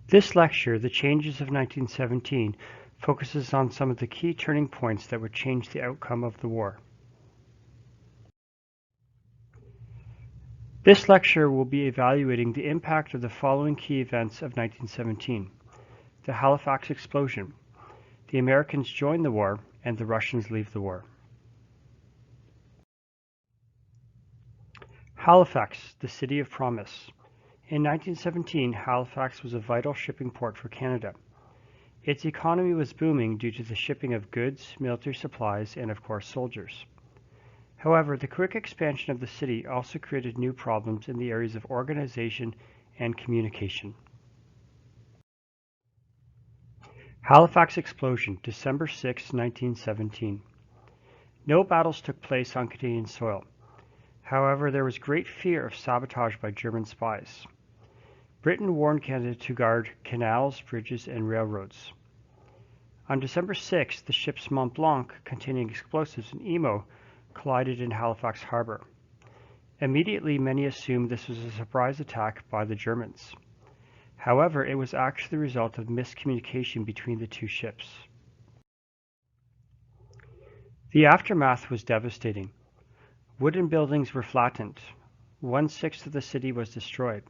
This lecture, The Changes of 1917, focuses on some of the key turning points that would change the outcome of the war. This lecture will be evaluating the impact of the following key events of 1917: the Halifax Explosion, the Americans join the war, and the Russians leave the war. Halifax, the City of Promise. In 1917, Halifax was a vital shipping port for Canada. Its economy was booming due to the shipping of goods, military supplies, and of course soldiers. However, the quick expansion of the city also created new problems in the areas of organization and communication. Halifax Explosion, December 6, 1917. No battles took place on Canadian soil. However, there was great fear of sabotage by German spies. Britain warned Canada to guard canals, bridges, and railroads. On December 6, the ships Mont Blanc, containing explosives and Emo, collided in Halifax Harbor. Immediately, many assumed this was a surprise attack by the Germans. However, it was actually the result of miscommunication between the two ships. The aftermath was devastating. Wooden buildings were flattened. 1/6 of the city was destroyed.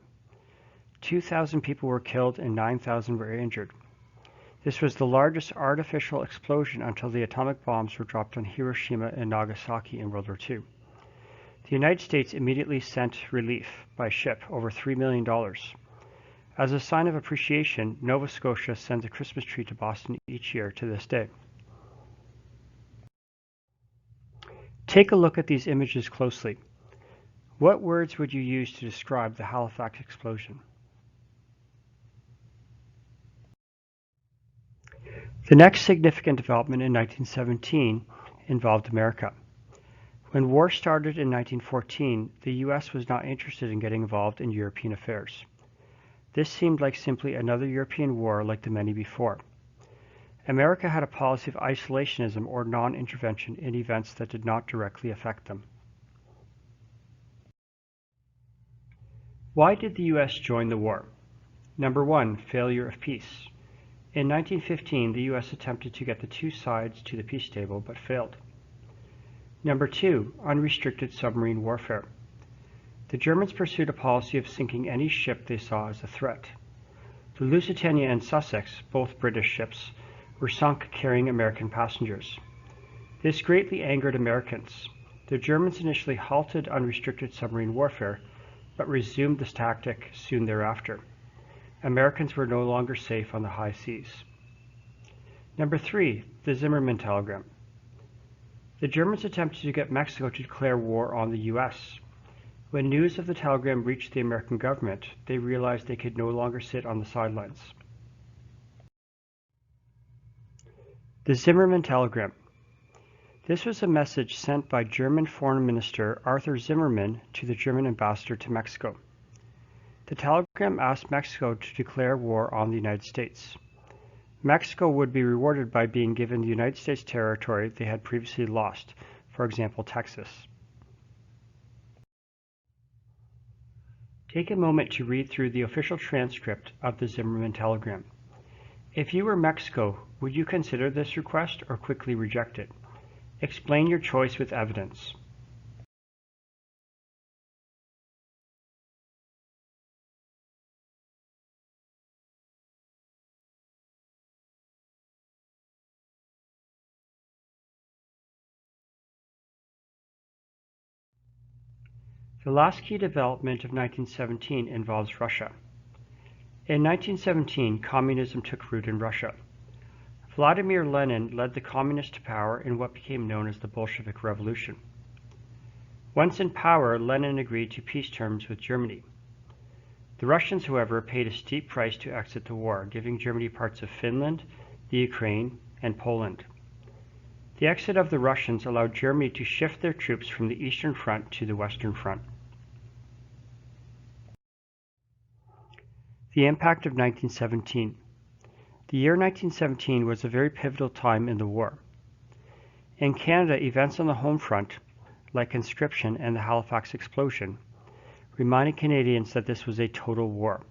2,000 people were killed and 9,000 were injured. This was the largest artificial explosion until the atomic bombs were dropped on Hiroshima and Nagasaki in World War II. The United States immediately sent relief by ship, over $3 million. As a sign of appreciation, Nova Scotia sends a Christmas tree to Boston each year to this day. Take a look at these images closely. What words would you use to describe the Halifax explosion? The next significant development in 1917 involved America. When war started in 1914, the U.S. was not interested in getting involved in European affairs. This seemed like simply another European war like the many before. America had a policy of isolationism or non-intervention in events that did not directly affect them. Why did the U.S. join the war? Number 1, failure of peace. In 1915, the U.S. attempted to get the two sides to the peace table but failed. Number 2, unrestricted submarine warfare. The Germans pursued a policy of sinking any ship they saw as a threat. The Lusitania and Sussex, both British ships, were sunk carrying American passengers. This greatly angered Americans. The Germans initially halted unrestricted submarine warfare, but resumed this tactic soon thereafter. Americans were no longer safe on the high seas. Number 3, the Zimmerman telegram. The Germans attempted to get Mexico to declare war on the U.S. When news of the telegram reached the American government, they realized they could no longer sit on the sidelines. The Zimmerman telegram. This was a message sent by German Foreign Minister Arthur Zimmerman to the German ambassador to Mexico. The telegram asked Mexico to declare war on the United States. Mexico would be rewarded by being given the United States territory they had previously lost, for example, Texas. Take a moment to read through the official transcript of the Zimmerman telegram. If you were Mexico, would you consider this request or quickly reject it? Explain your choice with evidence. The last key development of 1917 involves Russia. In 1917, communism took root in Russia. Vladimir Lenin led the communists to power in what became known as the Bolshevik Revolution. Once in power, Lenin agreed to peace terms with Germany. The Russians, however, paid a steep price to exit the war, giving Germany parts of Finland, the Ukraine, and Poland. The exit of the Russians allowed Germany to shift their troops from the Eastern Front to the Western Front. The impact of 1917. The year 1917 was a very pivotal time in the war. In Canada, events on the home front, like conscription and the Halifax Explosion, reminded Canadians that this was a total war.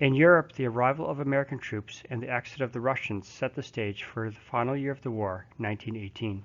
In Europe, the arrival of American troops and the exit of the Russians set the stage for the final year of the war, 1918.